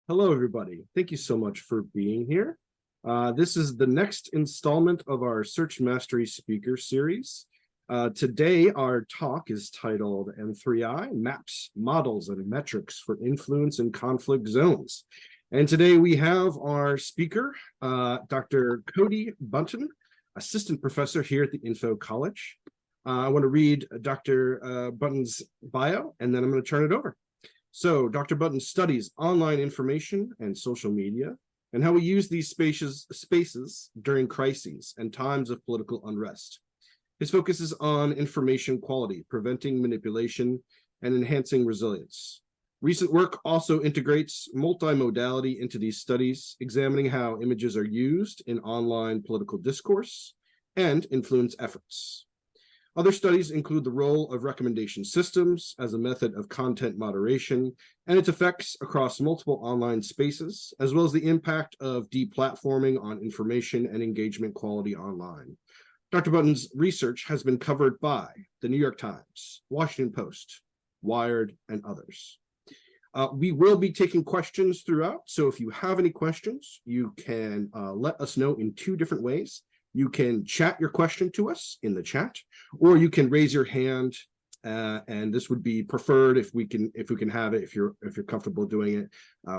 Hello, everybody. Thank you so much for being here. This is the next installment of our Search Mastery Speaker Series. Today, our talk is titled M3I, Maps, Models, and Metrics for Influence in Conflict Zones. And today we have our speaker, Dr. Cody Buntain, Assistant Professor here at the Info College. I want to read Dr. Buntan's bio, and then I'm going to turn it over. So Dr. Buntain studies online information and social media and how we use these spaces during crises and times of political unrest. His focus is on information quality, preventing manipulation, and enhancing resilience. Recent work also integrates multimodality into these studies, examining how images are used in online political discourse and influence efforts. Other studies include the role of recommendation systems as a method of content moderation and its effects across multiple online spaces, as well as the impact of deplatforming on information and engagement quality online. Dr. Buntan's research has been covered by the New York Times, Washington Post, Wired, and others. We will be taking questions throughout, so if you have any questions, you can let us know in two different ways. You can chat your question to us in the chat, or you can raise your hand, and this would be preferred if we can have it, if you're comfortable doing it.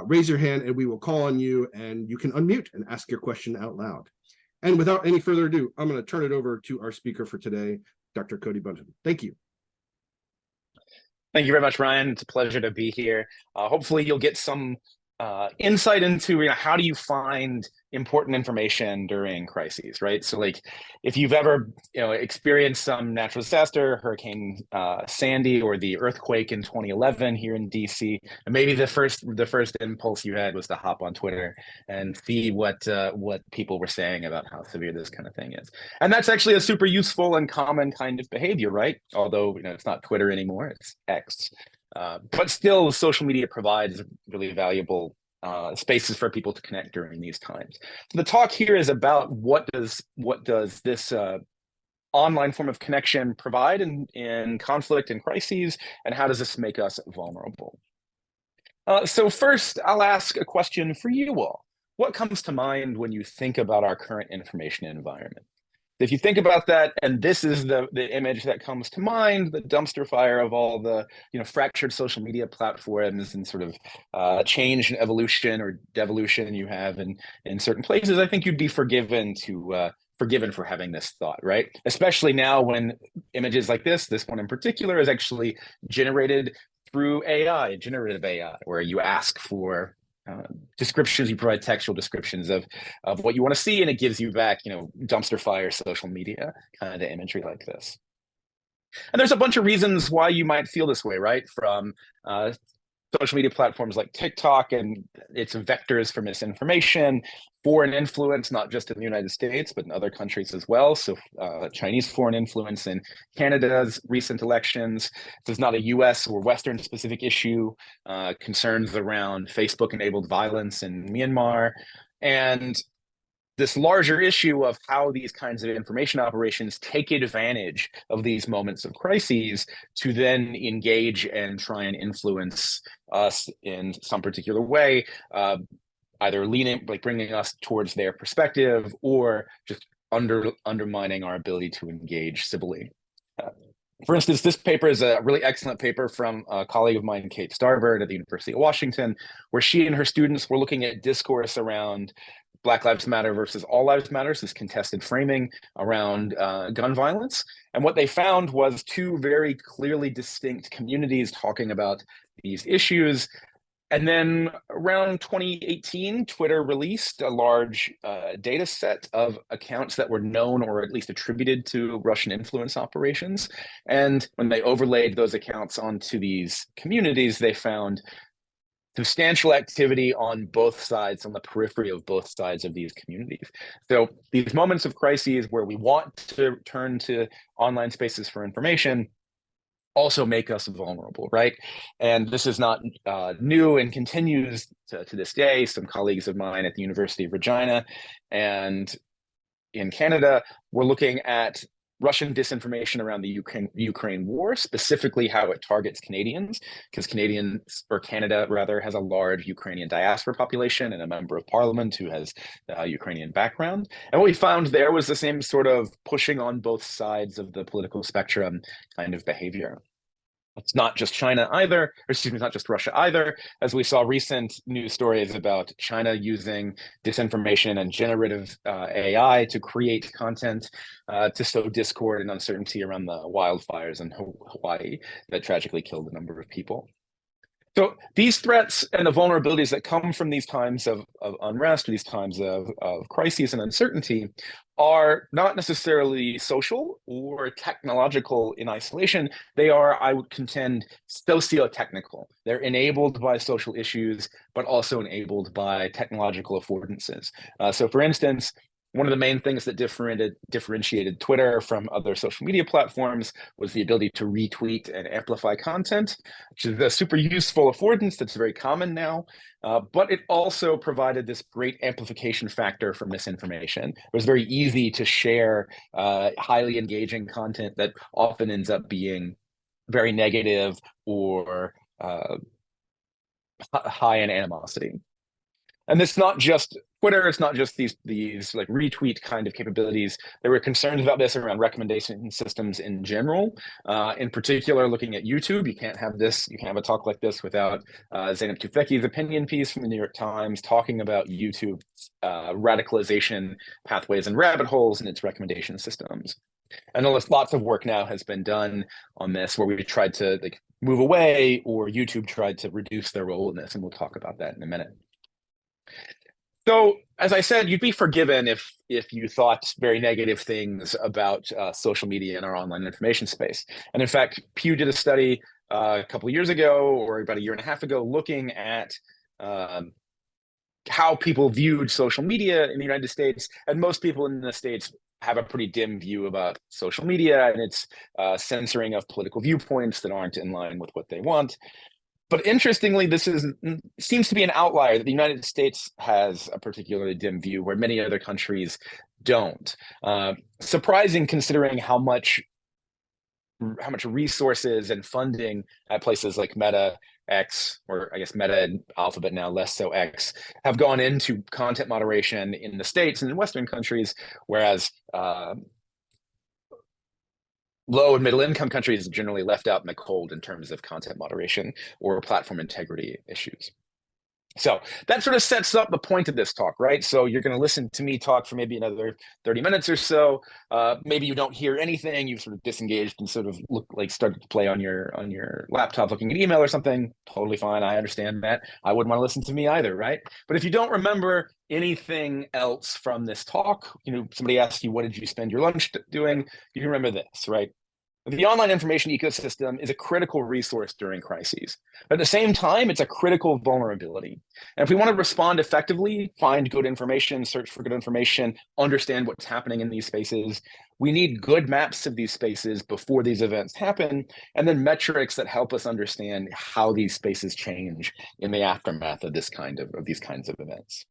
Raise your hand and we will call on you, and you can unmute and ask your question out loud. And without any further ado, I'm going to turn it over to our speaker for today, Dr. Cody Buntain. Thank you. Thank you very much, Ryan. It's a pleasure to be here. Hopefully you'll get some insight into how do you find important information during crises, right? So like if you've ever experienced some natural disaster, Hurricane Sandy or the earthquake in 2011 here in DC, and maybe the first impulse you had was to hop on Twitter and see what people were saying about how severe this kind of thing is. And that's actually a super useful and common kind of behavior, right? Although it's not Twitter anymore, it's X. But still, social media provides really valuable spaces for people to connect during these times. So the talk here is about what does this online form of connection provide in conflict and crises, and how does this make us vulnerable? So first, I'll ask a question for you all. What comes to mind when you think about our current information environment? If you think about that, and this is the image that comes to mind, the dumpster fire of all the fractured social media platforms and sort of change and evolution or devolution you have in certain places, I think you'd be forgiven for having this thought, right? Especially now when images like this one in particular, is actually generated through AI, generative AI, where you ask for descriptions, you provide textual descriptions of what you want to see, and it gives you back, dumpster fire, social media kind of imagery like this. And there's a bunch of reasons why you might feel this way, right? From social media platforms like TikTok and its vectors for misinformation, foreign influence, not just in the United States, but in other countries as well. So Chinese foreign influence in Canada's recent elections. This is not a US or Western specific issue. Concerns around Facebook-enabled violence in Myanmar. And this larger issue of how these kinds of information operations take advantage of these moments of crises to then engage and try and influence us in some particular way, either bringing us towards their perspective or just undermining our ability to engage civilly. For instance, this paper is a really excellent paper from a colleague of mine, Kate Starbird at the University of Washington, where she and her students were looking at discourse around Black Lives Matter versus All Lives Matter, this contested framing around gun violence. And what they found was two very clearly distinct communities talking about these issues. And then around 2018, Twitter released a large data set of accounts that were known or at least attributed to Russian influence operations. And when they overlaid those accounts onto these communities, they found substantial activity on both sides, on the periphery of both sides of these communities. So these moments of crises where we want to turn to online spaces for information also make us vulnerable, right? And this is not new and continues to this day. Some colleagues of mine at the University of Regina and in Canada were looking at Russian disinformation around the Ukraine war, specifically how it targets Canadians, because Canada rather has a large Ukrainian diaspora population and a member of parliament who has a Ukrainian background. And what we found there was the same sort of pushing on both sides of the political spectrum kind of behavior. It's not just China either, or excuse me, not just Russia either, as we saw recent news stories about China using disinformation and generative AI to create content to sow discord and uncertainty around the wildfires in Hawaii that tragically killed a number of people. So these threats and the vulnerabilities that come from these times of unrest, these times of crises and uncertainty, are not necessarily social or technological in isolation. They are, I would contend, socio-technical. They're enabled by social issues, but also enabled by technological affordances. So for instance, one of the main things that differentiated Twitter from other social media platforms was the ability to retweet and amplify content, which is a super useful affordance that's very common now. But it also provided this great amplification factor for misinformation. It was very easy to share highly engaging content that often ends up being very negative or high in animosity. And it's not just Twitter, it's not just these like retweet kind of capabilities. There were concerns about this around recommendation systems in general. In particular, looking at YouTube, you can't have a talk like this without Zeynep Tufekci's opinion piece from the New York Times talking about YouTube radicalization pathways and rabbit holes in its recommendation systems. And lots of work now has been done on this where we tried to move away, or YouTube tried to reduce their role in this, and we'll talk about that in a minute. So, as I said, you'd be forgiven if you thought very negative things about social media in our online information space. And in fact, Pew did a study a couple of years ago, or about a year and a half ago, looking at how people viewed social media in the United States. And most people in the States have a pretty dim view about social media and its censoring of political viewpoints that aren't in line with what they want. But interestingly, this seems to be an outlier, that the United States has a particularly dim view where many other countries don't. Surprising considering how much resources and funding at places like Meta, X, or I guess Meta and Alphabet now, less so X, have gone into content moderation in the States and in Western countries, whereas low and middle income countries are generally left out in the cold in terms of content moderation or platform integrity issues. So that sort of sets up the point of this talk, right? So you're going to listen to me talk for maybe another 30 minutes or so. Maybe you don't hear anything. You've sort of disengaged and sort of started to play on your laptop looking at email or something. Totally fine. I understand that. I wouldn't want to listen to me either, right? But if you don't remember anything else from this talk, somebody asks you, what did you spend your lunch doing? You can remember this, right? The online information ecosystem is a critical resource during crises. But at the same time, it's a critical vulnerability. And if we want to respond effectively, find good information, search for good information, understand what's happening in these spaces, we need good maps of these spaces before these events happen, and then metrics that help us understand how these spaces change in the aftermath of these kinds of events.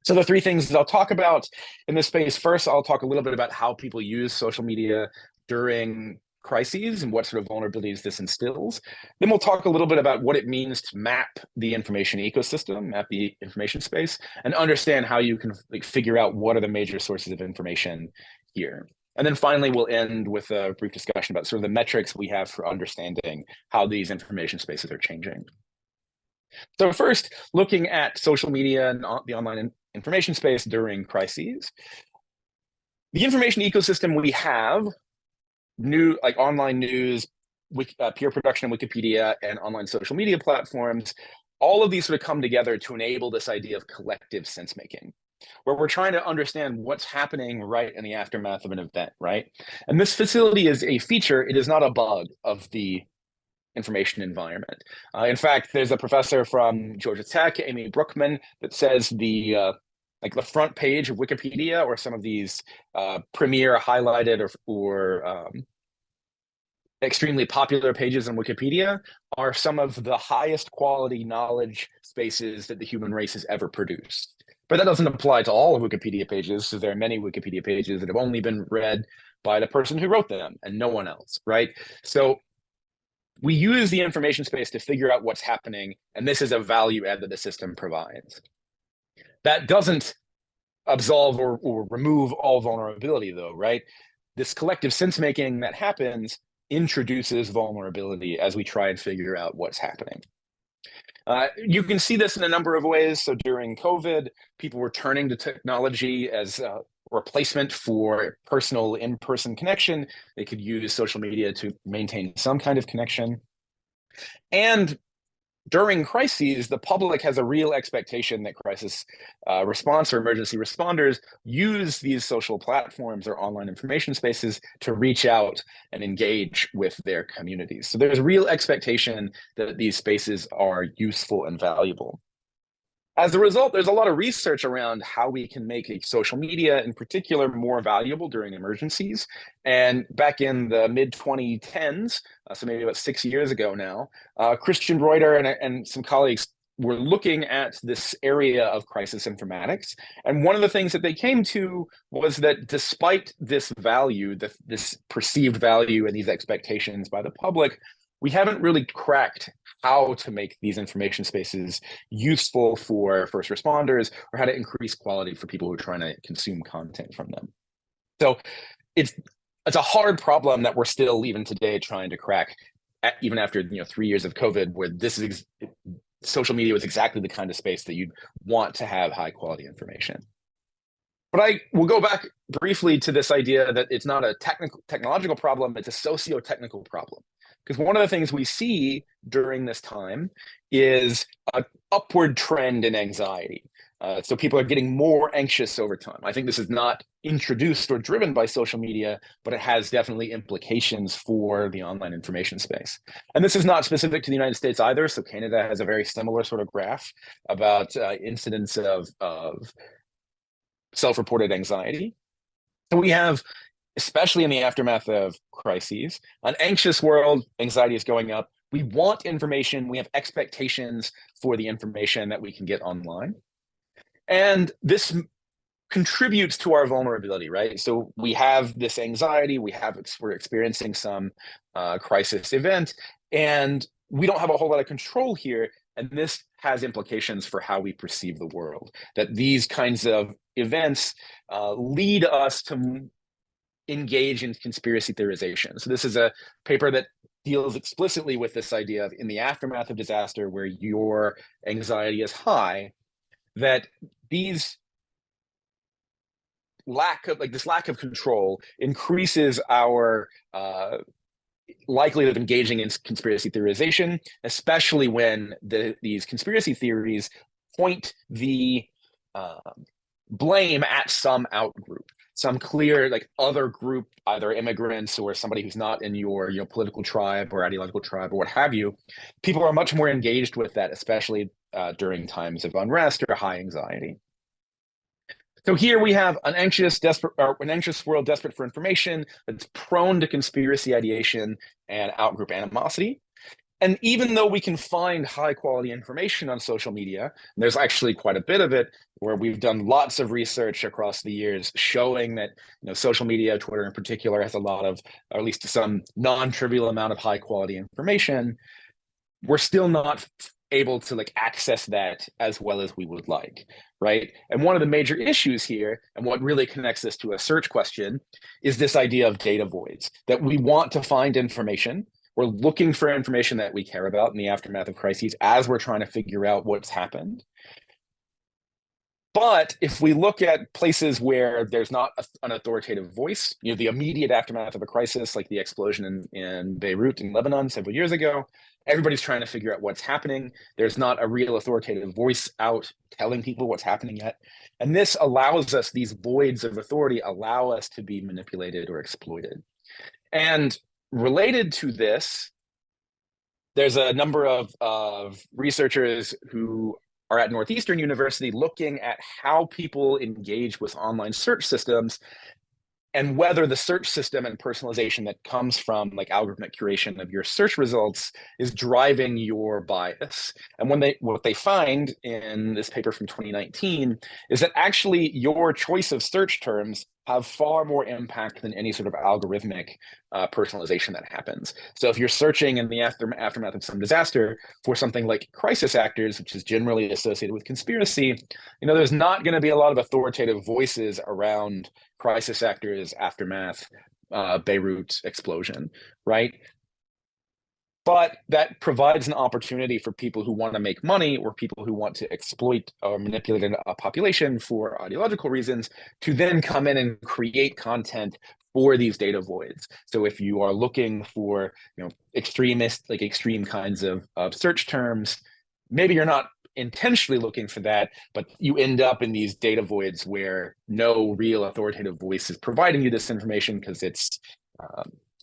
So the three things that I'll talk about in this space: first, I'll talk a little bit about how people use social media during crises and what sort of vulnerabilities this instills. Then we'll talk a little bit about what it means to map the information ecosystem, map the information space, and understand how you can figure out what are the major sources of information here. And then finally, we'll end with a brief discussion about sort of the metrics we have for understanding how these information spaces are changing. So first, looking at social media and the online information space during crises. The information ecosystem we have, online news, peer production in Wikipedia, and online social media platforms, all of these sort of come together to enable this idea of collective sense making, where we're trying to understand what's happening right in the aftermath of an event, right? And this facility is a feature, it is not a bug of the information environment. In fact, there's a professor from Georgia Tech, Amy Brookman, that says the front page of Wikipedia, or some of these premier highlighted or extremely popular pages on Wikipedia, are some of the highest quality knowledge spaces that the human race has ever produced. But that doesn't apply to all of Wikipedia pages, because there are many Wikipedia pages that have only been read by the person who wrote them and no one else, right? So we use the information space to figure out what's happening, and this is a value add that the system provides. That doesn't absolve or remove all vulnerability, though, right? This collective sense making that happens introduces vulnerability as we try and figure out what's happening. You can see this in a number of ways. So during COVID, people were turning to technology as a replacement for personal in-person connection. They could use social media to maintain some kind of connection. And during crises, the public has a real expectation that crisis response or emergency responders use these social platforms or online information spaces to reach out and engage with their communities. So there's real expectation that these spaces are useful and valuable. As a result, there's a lot of research around how we can make social media in particular more valuable during emergencies. And back in the mid-2010s, so maybe about 6 years ago now, Christian Reuter and some colleagues were looking at this area of crisis informatics. And one of the things that they came to was that despite this value, this perceived value and these expectations by the public, we haven't really cracked how to make these information spaces useful for first responders or how to increase quality for people who are trying to consume content from them. So it's a hard problem that we're still even today trying to crack, even after 3 years of COVID, where social media was exactly the kind of space that you'd want to have high quality information. But I will go back briefly to this idea that it's not a technological problem, it's a socio-technical problem. Because one of the things we see during this time is an upward trend in anxiety. So people are getting more anxious over time. I think this is not introduced or driven by social media, but it has definitely implications for the online information space. And this is not specific to the United States either. So Canada has a very similar sort of graph about incidents of self-reported anxiety. So we have, especially in the aftermath of crises, an anxious world, anxiety is going up. We want information. We have expectations for the information that we can get online. And this contributes to our vulnerability, right? So we have this anxiety, we're experiencing some crisis event, and we don't have a whole lot of control here. And this has implications for how we perceive the world, that these kinds of events lead us to engage in conspiracy theorization. So this is a paper that deals explicitly with this idea of in the aftermath of disaster where your anxiety is high, that this lack of control increases our likelihood of engaging in conspiracy theorization, especially when these conspiracy theories point the blame at some outgroup, some clear other group, either immigrants or somebody who's not in your political tribe or ideological tribe or what have you. People are much more engaged with that, especially during times of unrest or high anxiety. So here we have an anxious world desperate for information that's prone to conspiracy ideation and outgroup animosity. And even though we can find high quality information on social media, there's actually quite a bit of it where we've done lots of research across the years showing that social media, Twitter in particular, has a lot of, or at least some non-trivial amount of high quality information. We're still not able to access that as well as we would like, right? And one of the major issues here, and what really connects this to a search question, is this idea of data voids, that we want to find information. We're looking for information that we care about in the aftermath of crises as we're trying to figure out what's happened. But if we look at places where there's not an authoritative voice, the immediate aftermath of a crisis, like the explosion in Beirut in Lebanon several years ago, everybody's trying to figure out what's happening. There's not a real authoritative voice out telling people what's happening yet. And this allows us, these voids of authority allow us to be manipulated or exploited. And related to this, there's a number of researchers who are at Northeastern University looking at how people engage with online search systems and whether the search system and personalization that comes from like algorithmic curation of your search results is driving your bias. And what they find in this paper from 2019 is that actually your choice of search terms have far more impact than any sort of algorithmic personalization that happens. So if you're searching in the aftermath of some disaster for something like crisis actors, which is generally associated with conspiracy, there's not going to be a lot of authoritative voices around crisis actors, aftermath, Beirut explosion, right? But that provides an opportunity for people who want to make money or people who want to exploit or manipulate a population for ideological reasons to then come in and create content for these data voids. So if you are looking for extreme kinds of search terms, maybe you're not intentionally looking for that, but you end up in these data voids where no real authoritative voice is providing you this information because it's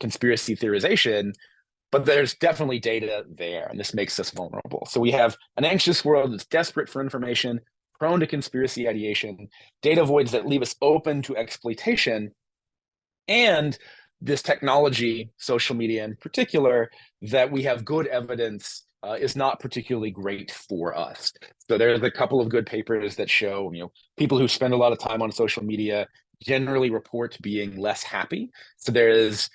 conspiracy theorization. But there's definitely data there, and this makes us vulnerable. So we have an anxious world that's desperate for information, prone to conspiracy ideation, data voids that leave us open to exploitation, and this technology, social media in particular, that we have good evidence is not particularly great for us. So there's a couple of good papers that show, people who spend a lot of time on social media generally report being less happy. So there is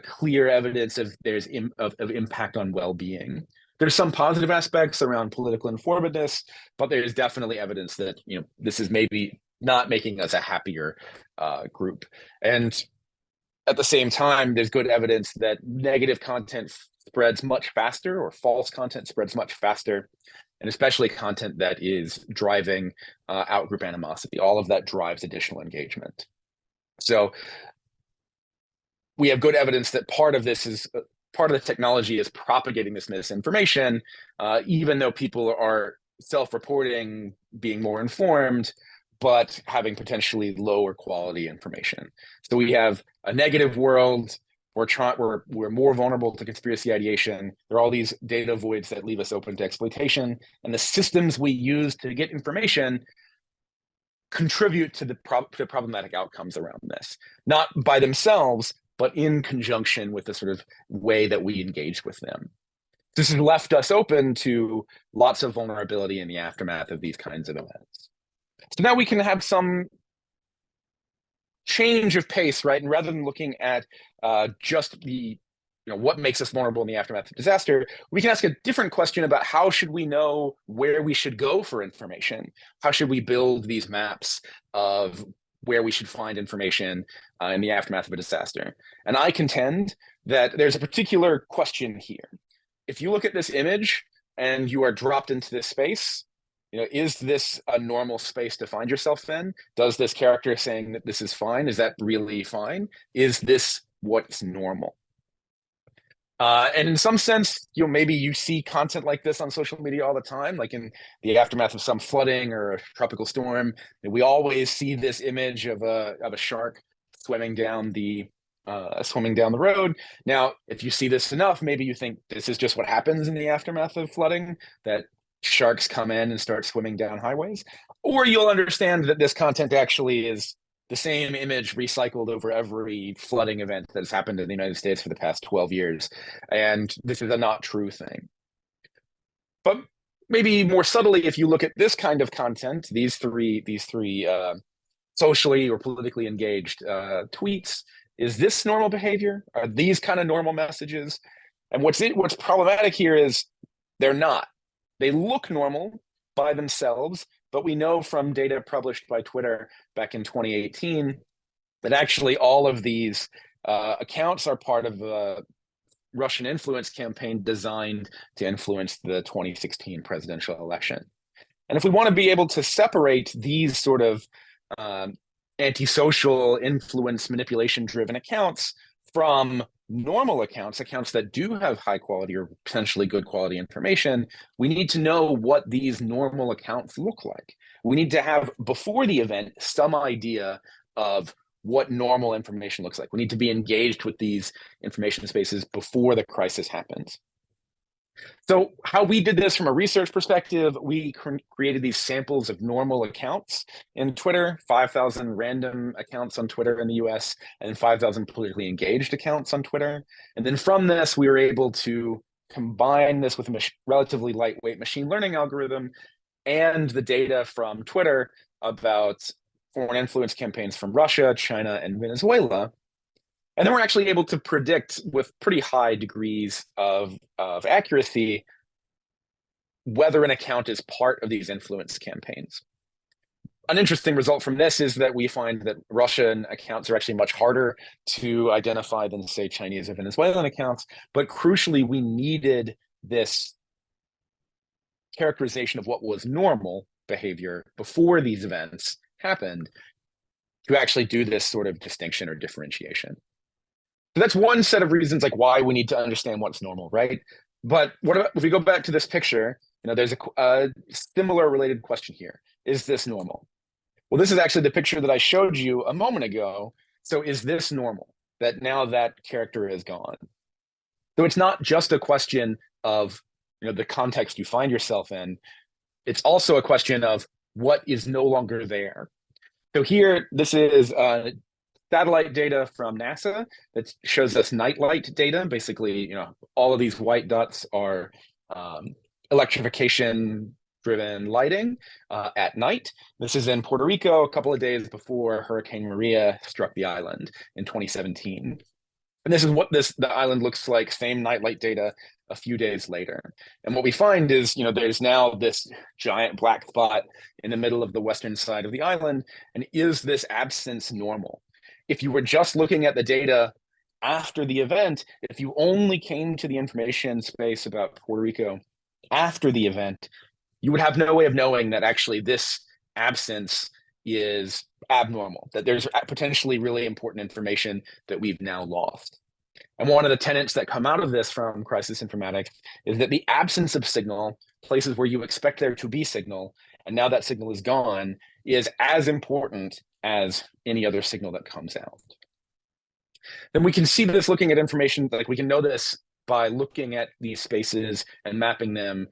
clear evidence of impact on well-being. There's some positive aspects around political informativeness, but there's definitely evidence that this is maybe not making us a happier group. And at the same time, there's good evidence that negative content spreads much faster, or false content spreads much faster, and especially content that is driving outgroup animosity. All of that drives additional engagement. So we have good evidence that part of the technology is propagating this misinformation, even though people are self-reporting, being more informed, but having potentially lower quality information. So we have a negative world. We're more vulnerable to conspiracy ideation. There are all these data voids that leave us open to exploitation, and the systems we use to get information contribute to the problematic outcomes around this, not by themselves, but in conjunction with the sort of way that we engage with them. This has left us open to lots of vulnerability in the aftermath of these kinds of events. So now we can have some change of pace, right? And rather than looking at just the, what makes us vulnerable in the aftermath of disaster, we can ask a different question about how should we know where we should go for information? How should we build these maps of where we should find information in the aftermath of a disaster? And I contend that there's a particular question here. If you look at this image and you are dropped into this space, is this a normal space to find yourself in? Does this character saying that this is fine, is that really fine? Is this what's normal? And in some sense, maybe you see content like this on social media all the time, like in the aftermath of some flooding or a tropical storm. We always see this image of a shark swimming down the road. Now, if you see this enough, maybe you think this is just what happens in the aftermath of flooding, that sharks come in and start swimming down highways. Or you'll understand that this content actually is the same image recycled over every flooding event that has happened in the United States for the past 12 years. And this is a not true thing. But maybe more subtly, if you look at this kind of content, these three socially or politically engaged tweets, is this normal behavior? Are these kind of normal messages? And what's problematic here is they're not. They look normal by themselves, but we know from data published by Twitter back in 2018 that actually all of these accounts are part of a Russian influence campaign designed to influence the 2016 presidential election. And if we want to be able to separate these sort of antisocial influence manipulation-driven accounts from normal accounts that do have high quality or potentially good quality information, we need to know what these normal accounts look like. We need to have, before the event, some idea of what normal information looks like. We need to be engaged with these information spaces before the crisis happens. So how we did this from a research perspective, we created these samples of normal accounts in Twitter, 5,000 random accounts on Twitter in the US, and 5,000 politically engaged accounts on Twitter. And then from this, we were able to combine this with a relatively lightweight machine learning algorithm and the data from Twitter about foreign influence campaigns from Russia, China, and Venezuela. And then we're actually able to predict with pretty high degrees of accuracy whether an account is part of these influence campaigns. An interesting result from this is that we find that Russian accounts are actually much harder to identify than, say, Chinese or Venezuelan accounts. But crucially, we needed this characterization of what was normal behavior before these events happened to actually do this sort of distinction or differentiation. So that's one set of reasons like why we need to understand what's normal, right? But what about, if we go back to this picture, there's a similar related question here. Is this normal? Well, this is actually the picture that I showed you a moment ago. So is this normal? That now that character is gone. So it's not just a question of the context you find yourself in. It's also a question of what is no longer there. So here, this is satellite data from NASA that shows us nightlight data. Basically, all of these white dots are electrification-driven lighting at night. This is in Puerto Rico a couple of days before Hurricane Maria struck the island in 2017. And this is what the island looks like, same nightlight data a few days later. And what we find is, there's now this giant black spot in the middle of the western side of the island. And is this absence normal? If you were just looking at the data after the event, if you only came to the information space about Puerto Rico after the event, you would have no way of knowing that actually this absence is abnormal, that there's potentially really important information that we've now lost. And one of the tenets that come out of this from crisis informatics is that the absence of signal, places where you expect there to be signal, and now that signal is gone, is as important as any other signal that comes out. Then we can see this looking at information, like we can know this by looking at these spaces and mapping them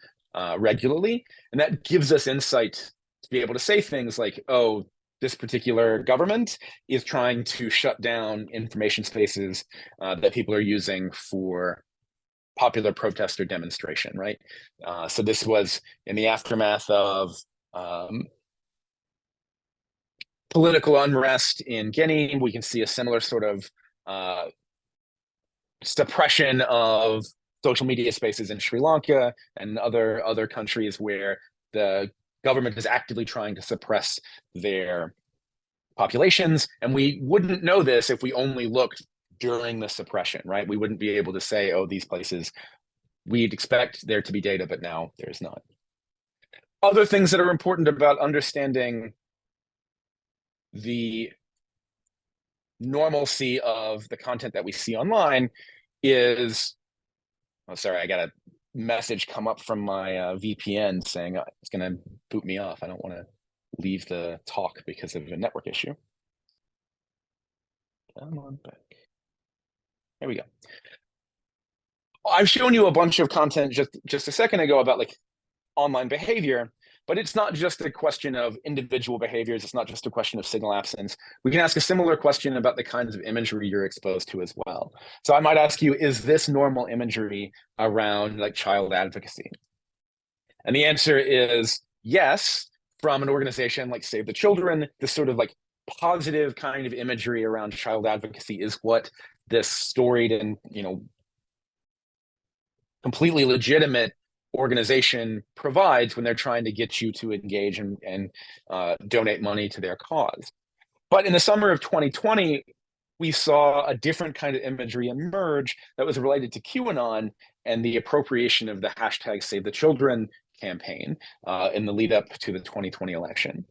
regularly. And that gives us insight to be able to say things like, oh, this particular government is trying to shut down information spaces that people are using for popular protest or demonstration, right? So this was in the aftermath of political unrest in Guinea. We can see a similar sort of suppression of social media spaces in Sri Lanka and other countries where the government is actively trying to suppress their populations. And we wouldn't know this if we only looked during the suppression, right? We wouldn't be able to say, oh, these places, we'd expect there to be data, but now there's not. Other things that are important about understanding the normalcy of the content that we see online is, oh, sorry, I got a message come up from my VPN saying it's going to boot me off. I don't want to leave the talk because of a network issue. Come on back. There we go. I've shown you a bunch of content just a second ago about like online behavior, but it's not just a question of individual behaviors. It's not just a question of signal absence. We can ask a similar question about the kinds of imagery you're exposed to as well. So I might ask you, is this normal imagery around like child advocacy? And the answer is yes, from an organization like Save the Children. This sort of like positive kind of imagery around child advocacy is what this storied and, completely legitimate organization provides when they're trying to get you to engage and donate money to their cause. But in the summer of 2020, we saw a different kind of imagery emerge that was related to QAnon and the appropriation of the hashtag Save the Children campaign in the lead up to the 2020 election.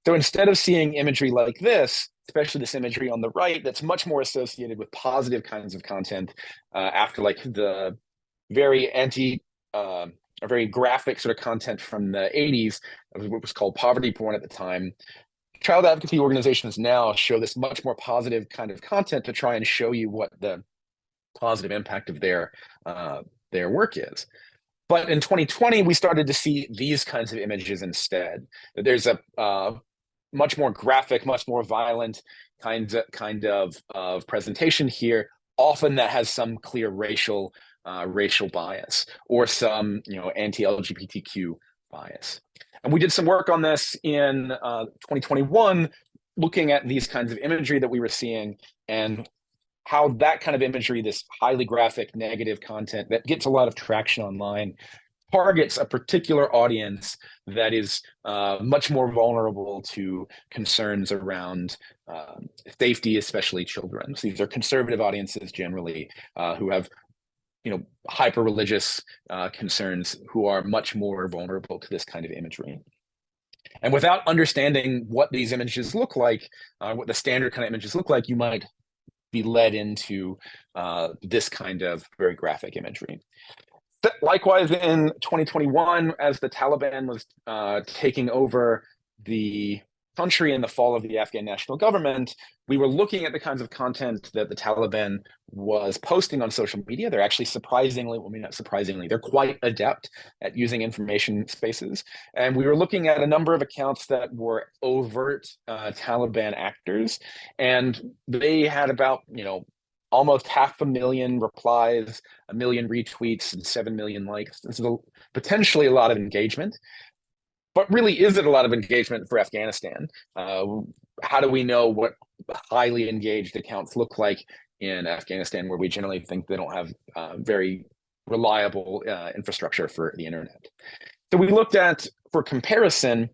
So instead of seeing imagery like this, especially this imagery on the right, that's much more associated with positive kinds of content after like the very very graphic sort of content from the 80s, what was called poverty porn at the time. Child advocacy organizations now show this much more positive kind of content to try and show you what the positive impact of their work is. But in 2020, we started to see these kinds of images instead. There's a much more graphic, much more violent kind of presentation here, often that has some clear racial bias or some anti-LGBTQ bias. And we did some work on this in 2021, looking at these kinds of imagery that we were seeing and how that kind of imagery, this highly graphic negative content that gets a lot of traction online, targets a particular audience that is much more vulnerable to concerns around safety, especially children. So these are conservative audiences generally who have hyper religious concerns, who are much more vulnerable to this kind of imagery. And without understanding what these images look like, what the standard kind of images look like, you might be led into this kind of very graphic imagery. Likewise, in 2021, as the Taliban was taking over the country in the fall of the Afghan national government, we were looking at the kinds of content that the Taliban was posting on social media. They're actually surprisingly, well, maybe not surprisingly, they're quite adept at using information spaces. And we were looking at a number of accounts that were overt Taliban actors, and they had about, almost 500,000 replies, 1 million retweets, and 7 million likes. This is potentially a lot of engagement. But really, is it a lot of engagement for Afghanistan? How do we know what highly engaged accounts look like in Afghanistan, where we generally think they don't have very reliable infrastructure for the internet? So we looked at, for comparison,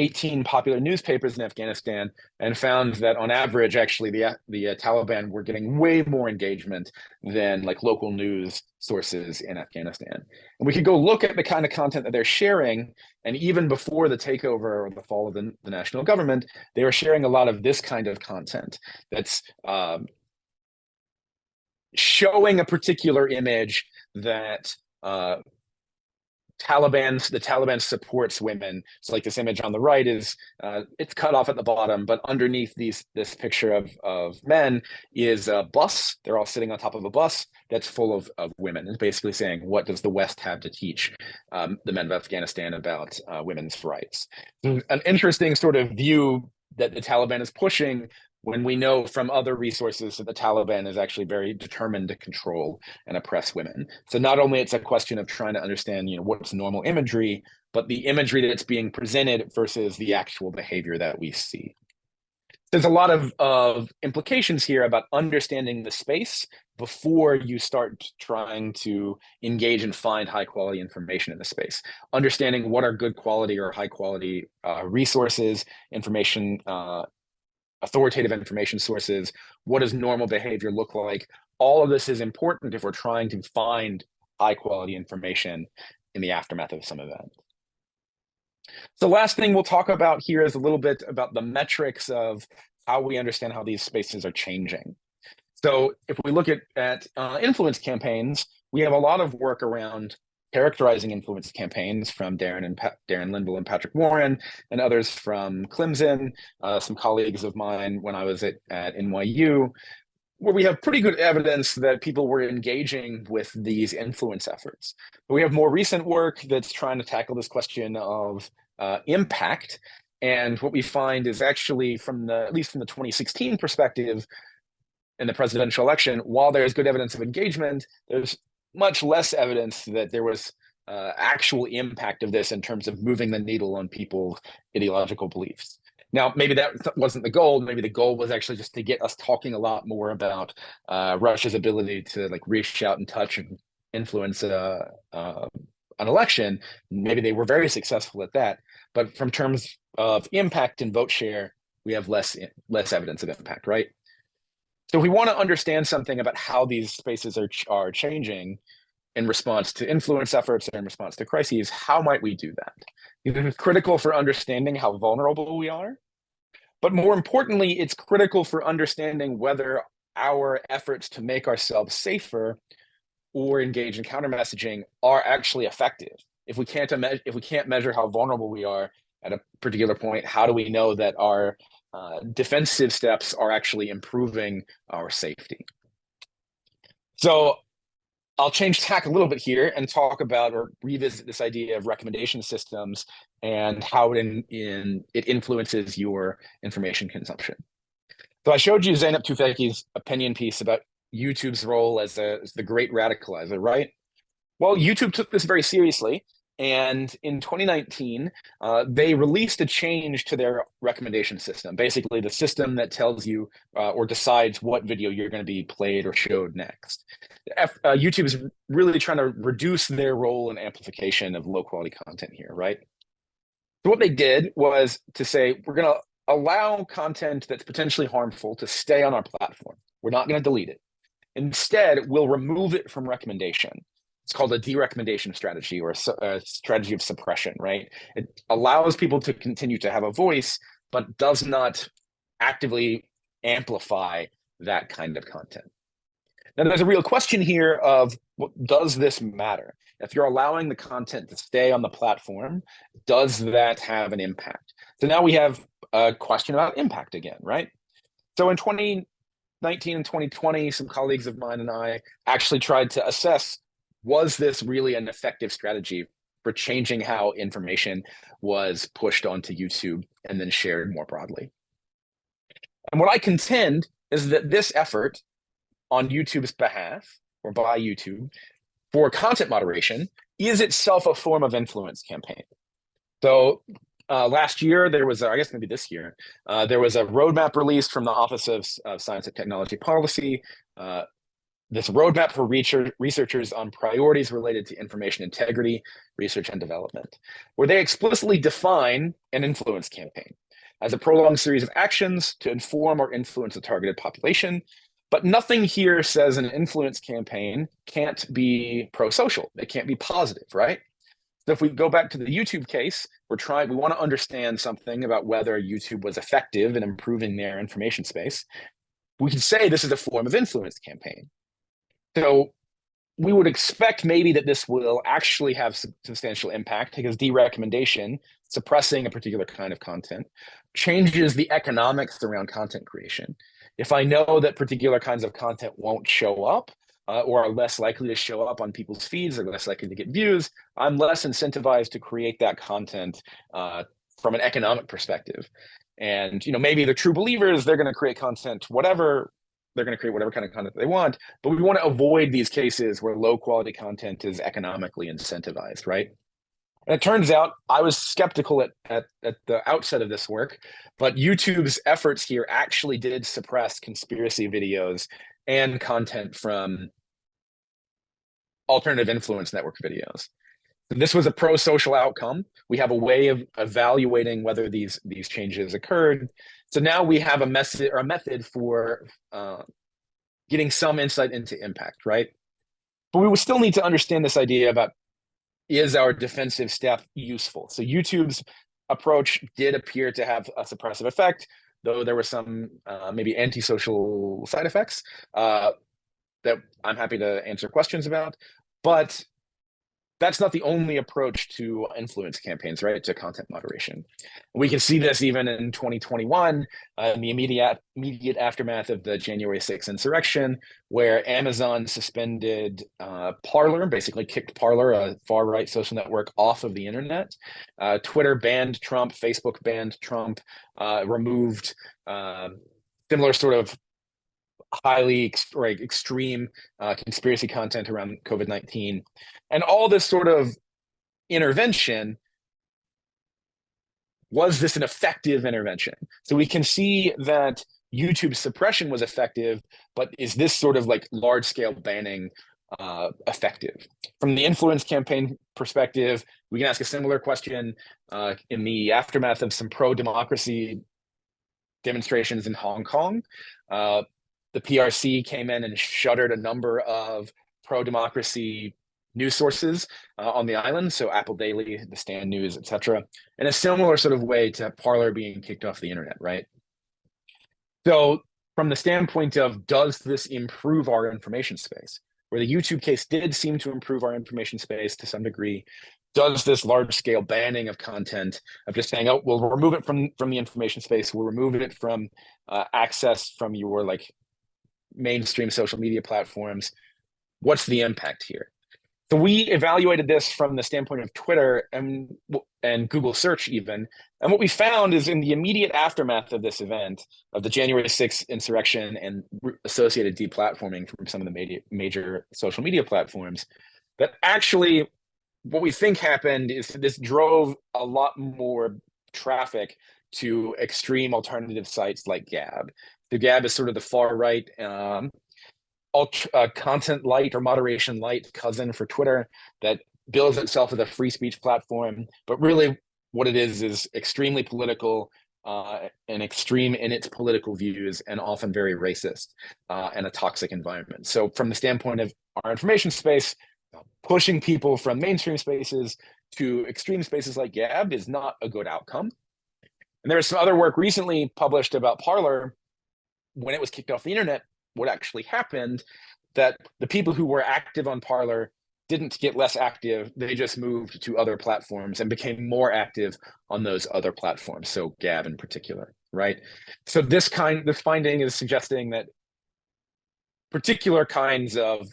18 popular newspapers in Afghanistan and found that on average, actually, the Taliban were getting way more engagement than like local news sources in Afghanistan. And we could go look at the kind of content that they're sharing. And even before the takeover or the fall of the national government, they were sharing a lot of this kind of content that's showing a particular image that the Taliban supports women. So like this image on the right is, it's cut off at the bottom, but underneath this picture of men is a bus. They're all sitting on top of a bus that's full of women. It's basically saying, what does the West have to teach the men of Afghanistan about women's rights? An interesting sort of view that the Taliban is pushing, when we know from other resources that the Taliban is actually very determined to control and oppress women. So not only it's a question of trying to understand, what's normal imagery, but the imagery that's being presented versus the actual behavior that we see. There's a lot of implications here about understanding the space before you start trying to engage and find high quality information in the space. Understanding what are good quality or high quality resources, information, authoritative information sources, what does normal behavior look like? All of this is important if we're trying to find high quality information in the aftermath of some event. So the last thing we'll talk about here is a little bit about the metrics of how we understand how these spaces are changing. So if we look at influence campaigns, we have a lot of work around characterizing influence campaigns from Darren Linville and Patrick Warren and others from Clemson, some colleagues of mine when I was at NYU, where we have pretty good evidence that people were engaging with these influence efforts. But we have more recent work that's trying to tackle this question of impact. And what we find is actually at least from the 2016 perspective in the presidential election, while there's good evidence of engagement, there's much less evidence that there was actual impact of this in terms of moving the needle on people's ideological beliefs. Now, maybe that wasn't the goal. Maybe the goal was actually just to get us talking a lot more about Russia's ability to like reach out and touch and influence an election. Maybe they were very successful at that. But from terms of impact and vote share, we have less evidence of impact, right? So if we want to understand something about how these spaces are changing in response to influence efforts or in response to crises, how might we do that? It's critical for understanding how vulnerable we are. But more importantly, it's critical for understanding whether our efforts to make ourselves safer or engage in counter messaging are actually effective. If we can't measure how vulnerable we are at a particular point, how do we know that our defensive steps are actually improving our safety? So I'll change tack a little bit here and talk about or revisit this idea of recommendation systems and how it influences your information consumption. So I showed you Zeynep Tufekci's opinion piece about YouTube's role as the great radicalizer, right? Well, YouTube took this very seriously. And in 2019, they released a change to their recommendation system, basically the system that tells you or decides what video you're going to be played or showed next. YouTube is really trying to reduce their role in amplification of low quality content here, right? So what they did was to say, we're going to allow content that's potentially harmful to stay on our platform. We're not going to delete it. Instead, we'll remove it from recommendation. It's called a derecommendation strategy or a strategy of suppression, right? It allows people to continue to have a voice, but does not actively amplify that kind of content. Now, there's a real question here of, does this matter? If you're allowing the content to stay on the platform, does that have an impact? So now we have a question about impact again, right? So in 2019 and 2020, some colleagues of mine and I actually tried to assess, was this really an effective strategy for changing how information was pushed onto YouTube and then shared more broadly? And what I contend is that this effort on YouTube's behalf or by YouTube for content moderation is itself a form of influence campaign. So last year, there was, I guess maybe this year, there was a roadmap released from the Office of Science and Technology Policy. This roadmap for researchers on priorities related to information integrity, research, and development, where they explicitly define an influence campaign as a prolonged series of actions to inform or influence a targeted population. But nothing here says an influence campaign can't be pro-social. It can't be positive, right? So if we go back to the YouTube case, we want to understand something about whether YouTube was effective in improving their information space. We can say this is a form of influence campaign. So we would expect maybe that this will actually have substantial impact because derecommendation, suppressing a particular kind of content, changes the economics around content creation. If I know that particular kinds of content won't show up or are less likely to show up on people's feeds or less likely to get views, I'm less incentivized to create that content from an economic perspective. And maybe the true believers, they're going to create content, whatever. They're going to create whatever kind of content they want, but we want to avoid these cases where low quality content is economically incentivized, right? And it turns out I was skeptical at the outset of this work, but YouTube's efforts here actually did suppress conspiracy videos and content from alternative influence network videos. This was a pro-social outcome. We have a way of evaluating whether these changes occurred. So now we have a method for getting some insight into impact, right? But we will still need to understand this idea about, is our defensive step useful? So YouTube's approach did appear to have a suppressive effect, though there were some maybe antisocial side effects that I'm happy to answer questions about. But that's not the only approach to influence campaigns, right? To content moderation. We can see this even in 2021, in the immediate aftermath of the January 6th insurrection, where Amazon suspended Parler, basically kicked Parler, a far-right social network, off of the internet. Twitter banned Trump, Facebook banned Trump, removed similar sort of highly extreme conspiracy content around COVID-19. And all this sort of intervention, was this an effective intervention? So we can see that YouTube suppression was effective, but is this sort of like large-scale banning effective? From the influence campaign perspective, we can ask a similar question in the aftermath of some pro-democracy demonstrations in Hong Kong. The PRC came in and shuttered a number of pro-democracy news sources on the island, so Apple Daily, The Stand News, etc., in a similar sort of way to Parler being kicked off the internet, right? So from the standpoint of, does this improve our information space? Where the YouTube case did seem to improve our information space to some degree, does this large-scale banning of content, of just saying, oh, we'll remove it from the information space, we'll remove it from access from your like mainstream social media platforms, what's the impact here? So we evaluated this from the standpoint of Twitter and Google search even. And what we found is in the immediate aftermath of this event, of the January 6th insurrection and associated deplatforming from some of the major social media platforms, that actually what we think happened is this drove a lot more traffic to extreme alternative sites like Gab. So Gab is sort of the far right content light or moderation light cousin for Twitter that bills itself as a free speech platform, but really what it is extremely political and extreme in its political views and often very racist and a toxic environment. So from the standpoint of our information space, pushing people from mainstream spaces to extreme spaces like Gab is not a good outcome. And there was some other work recently published about Parler when it was kicked off the internet, what actually happened, that the people who were active on Parler didn't get less active. They just moved to other platforms and became more active on those other platforms. So Gab in particular, right? So this finding is suggesting that particular kinds of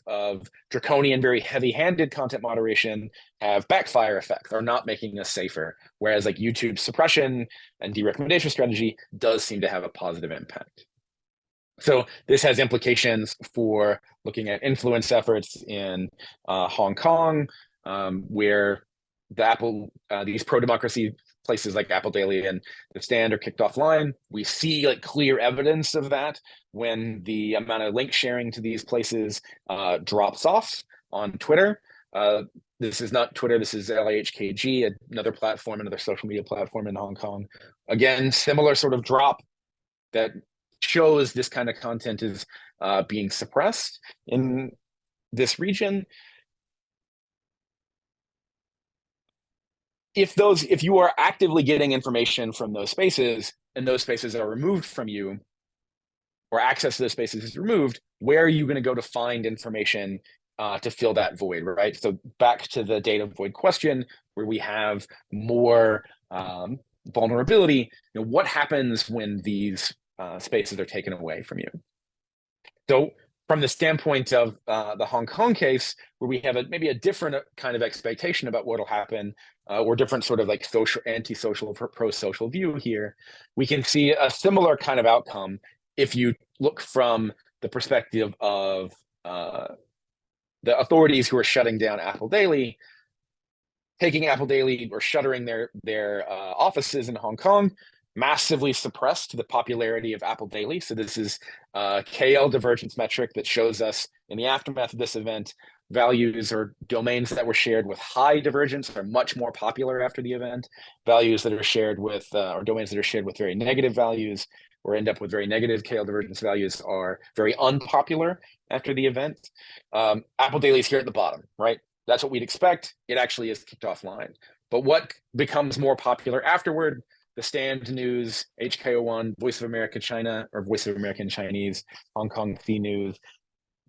draconian, very heavy-handed content moderation have backfire effects, are not making us safer. Whereas like YouTube suppression and derecommendation strategy does seem to have a positive impact. So this has implications for looking at influence efforts in Hong Kong, where these pro-democracy places like Apple Daily and The Stand are kicked offline. We see like clear evidence of that when the amount of link sharing to these places drops off on Twitter. This is not Twitter, this is LAHKG, another platform, another social media platform in Hong Kong. Again, similar sort of drop that shows this kind of content is being suppressed in this region. If you are actively getting information from those spaces and those spaces are removed from you, or access to those spaces is removed, where are you going to go to find information to fill that void, right? So back to the data void question, where we have more vulnerability, what happens when these spaces are taken away from you? So from the standpoint of the Hong Kong case, where we have maybe a different kind of expectation about what will happen, or different sort of like social, anti-social, pro-social view here, we can see a similar kind of outcome if you look from the perspective of the authorities who are shutting down Apple Daily, taking Apple Daily or shuttering their offices in Hong Kong, massively suppressed the popularity of Apple Daily. So this is a KL divergence metric that shows us in the aftermath of this event, values or domains that were shared with high divergence are much more popular after the event. Values that are shared with, or domains that are shared with very negative values or end up with very negative KL divergence values are very unpopular after the event. Apple Daily is here at the bottom, right? That's what we'd expect. It actually is kicked offline. But what becomes more popular afterward? The Stand News, HKO1, Voice of America China, or Voice of American Chinese, Hong Kong Free News.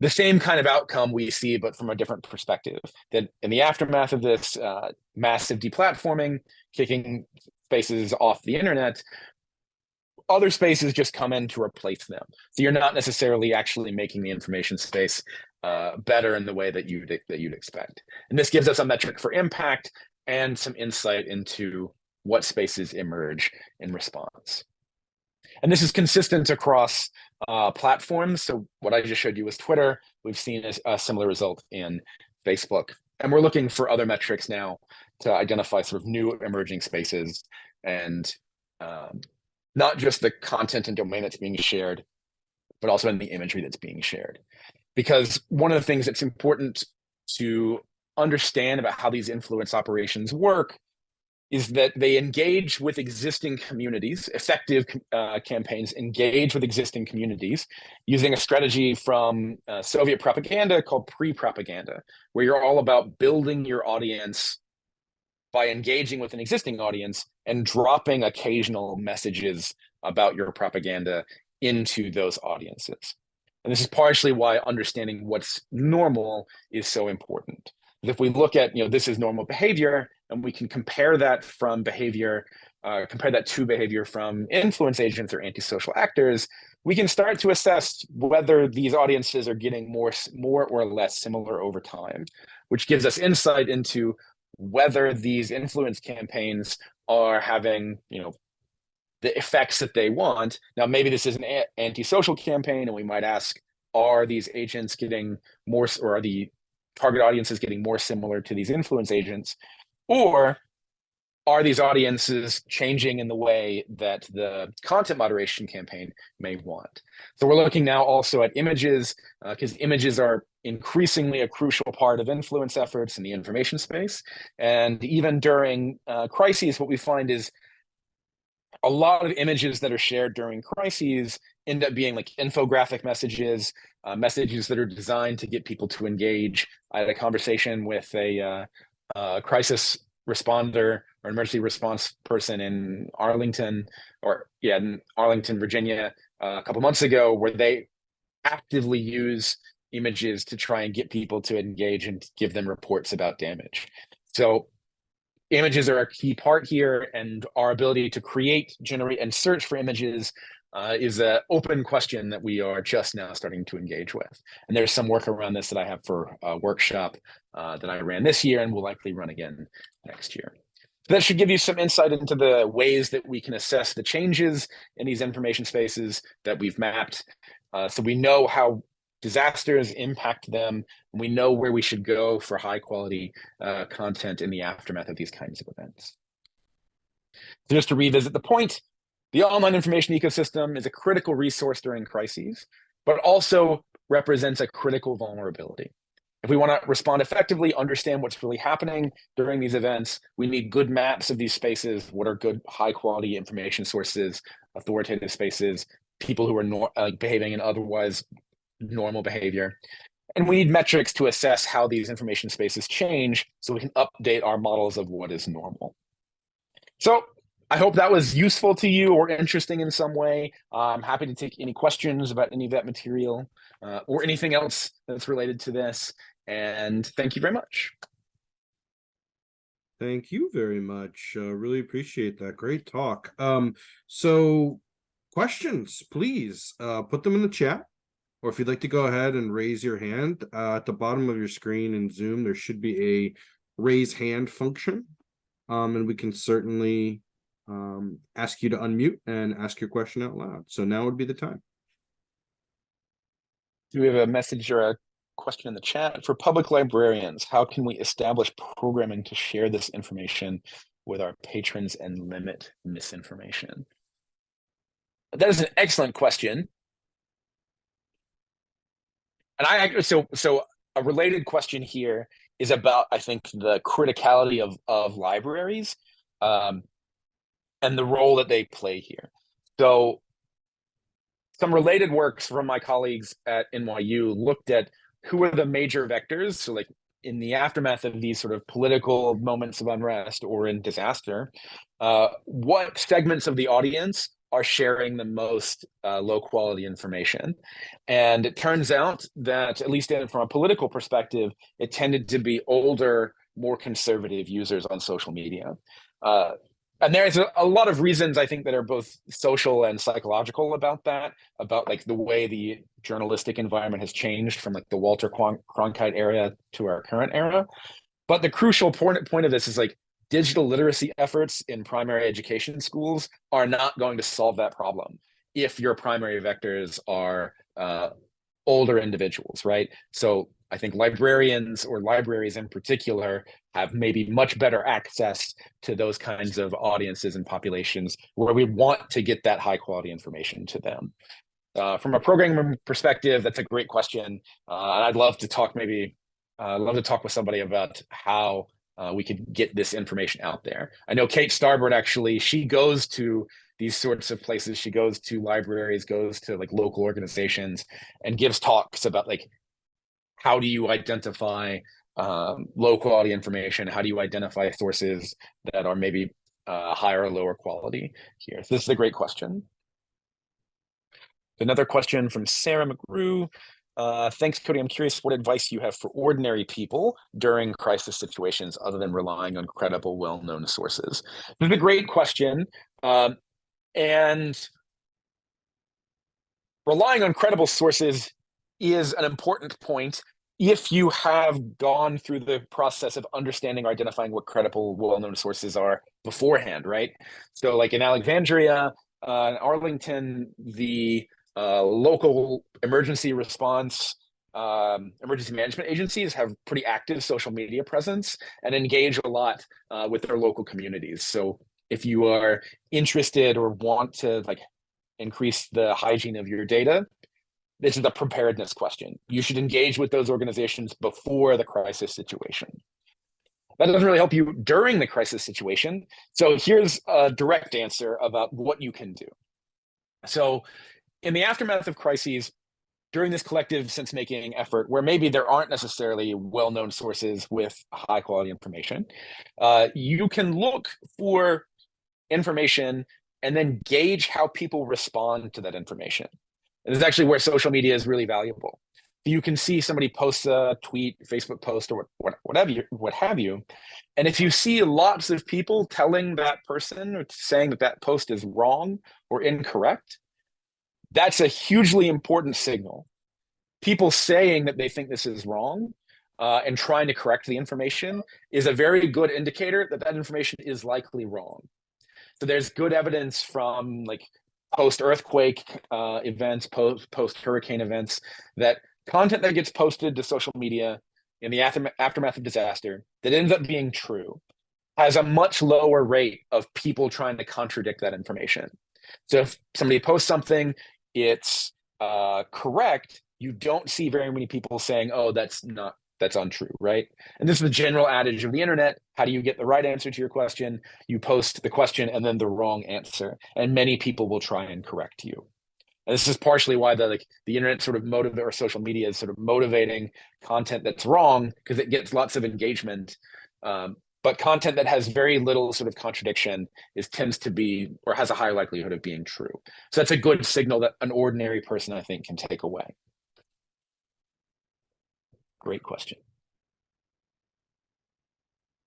The same kind of outcome we see, but from a different perspective. That in the aftermath of this massive deplatforming, kicking spaces off the internet, other spaces just come in to replace them. So you're not necessarily actually making the information space better in the way that you'd expect. And this gives us a metric for impact and some insight into what spaces emerge in response. And this is consistent across platforms. So what I just showed you was Twitter. We've seen a similar result in Facebook. And we're looking for other metrics now to identify sort of new emerging spaces and not just the content and domain that's being shared, but also in the imagery that's being shared. Because one of the things that's important to understand about how these influence operations work is that they engage with existing communities. Effective campaigns engage with existing communities using a strategy from Soviet propaganda called pre-propaganda, where you're all about building your audience by engaging with an existing audience and dropping occasional messages about your propaganda into those audiences. And this is partially why understanding what's normal is so important. If we look at, this is normal behavior, and we can compare that from behavior, compare that to behavior from influence agents or antisocial actors, we can start to assess whether these audiences are getting more or less similar over time, which gives us insight into whether these influence campaigns are having, the effects that they want. Now, maybe this is an anti-social campaign, and we might ask, are these agents getting more, or are the target audiences getting more similar to these influence agents? Or are these audiences changing in the way that the content moderation campaign may want? So we're looking now also at images, because images are increasingly a crucial part of influence efforts in the information space. And even during crises, what we find is a lot of images that are shared during crises end up being like infographic messages, messages that are designed to get people to engage. I had a conversation with a crisis responder or emergency response person in Arlington, Virginia, a couple months ago, where they actively use images to try and get people to engage and give them reports about damage. So images are a key part here, and our ability to create, generate, and search for images is an open question that we are just now starting to engage with. And there's some work around this that I have for a workshop that I ran this year and will likely run again next year. So that should give you some insight into the ways that we can assess the changes in these information spaces that we've mapped. So we know how disasters impact them, and we know where we should go for high quality content in the aftermath of these kinds of events. So just to revisit the point, the online information ecosystem is a critical resource during crises, but also represents a critical vulnerability. If we want to respond effectively, understand what's really happening during these events, we need good maps of these spaces. What are good high quality information sources, authoritative spaces, people who are behaving in otherwise normal behavior. And we need metrics to assess how these information spaces change so we can update our models of what is normal. So I hope that was useful to you or interesting in some way. I'm happy to take any questions about any of that material or anything else that's related to this. And thank you very much. Thank you very much. Really appreciate that. Great talk. So questions, please put them in the chat. Or if you'd like to go ahead and raise your hand, at the bottom of your screen in Zoom, there should be a raise hand function. And we can certainly ask you to unmute and ask your question out loud. So now would be the time. Do we have a message or a question in the chat? For public librarians, how can we establish programming to share this information with our patrons and limit misinformation? That is an excellent question. And so a related question here is about, I think, the criticality of libraries and the role that they play here. So some related works from my colleagues at NYU looked at who are the major vectors. So like in the aftermath of these sort of political moments of unrest or in disaster, what segments of the audience are sharing the most low quality information. And it turns out that, at least from a political perspective, it tended to be older, more conservative users on social media. And there's a lot of reasons, I think, that are both social and psychological about that, about like the way the journalistic environment has changed from like the Walter Cronkite era to our current era. But the crucial point of this is like digital literacy efforts in primary education schools are not going to solve that problem if your primary vectors are older individuals, right? So I think librarians or libraries in particular have maybe much better access to those kinds of audiences and populations where we want to get that high quality information to them. From a programming perspective, that's a great question. And I'd love to talk with somebody about how we could get this information out there. I know Kate Starbird, actually, she goes to these sorts of places. She goes to libraries, goes to like local organizations and gives talks about like, how do you identify low quality information? How do you identify sources that are maybe higher or lower quality here? So this is a great question. Another question from Sarah McGrew. Thanks, Cody. I'm curious what advice you have for ordinary people during crisis situations other than relying on credible, well-known sources. This is a great question. And relying on credible sources is an important point if you have gone through the process of understanding or identifying what credible, well-known sources are beforehand, right? So like in Alexandria, in Arlington, the local emergency response emergency management agencies have pretty active social media presence and engage a lot with their local communities. So if you are interested or want to like increase the hygiene of your data, this is a preparedness question. You should engage with those organizations before the crisis situation. That doesn't really help you during the crisis situation. So here's a direct answer about what you can do. So in the aftermath of crises, during this collective sense-making effort, where maybe there aren't necessarily well-known sources with high-quality information, you can look for information and then gauge how people respond to that information. And this is actually where social media is really valuable. You can see somebody post a tweet, Facebook post, or what have you. And if you see lots of people telling that person or saying that that post is wrong or incorrect, that's a hugely important signal. People saying that they think this is wrong and trying to correct the information is a very good indicator that that information is likely wrong. So there's good evidence from like post-earthquake events, post-hurricane events, that content that gets posted to social media in the aftermath of disaster that ends up being true has a much lower rate of people trying to contradict that information. So if somebody posts something, it's correct, you don't see very many people saying, oh, that's untrue, right? And this is the general adage of the internet. How do you get the right answer to your question? You post the question and then the wrong answer, and many people will try and correct you. And this is partially why the internet sort of or social media is sort of motivating content that's wrong, because it gets lots of engagement. But content that has very little sort of contradiction tends to be, or has a high likelihood of being true. So that's a good signal that an ordinary person, I think, can take away. Great question.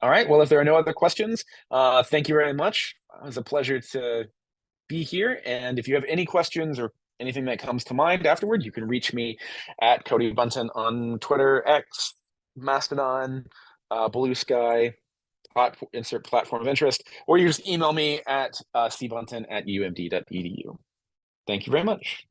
All right, well, if there are no other questions, thank you very much. It was a pleasure to be here. And if you have any questions or anything that comes to mind afterward, you can reach me at Cody Buntain on Twitter, X, Mastodon, Blue Sky, insert platform of interest, or you just email me at cbunton@umd.edu. Thank you very much.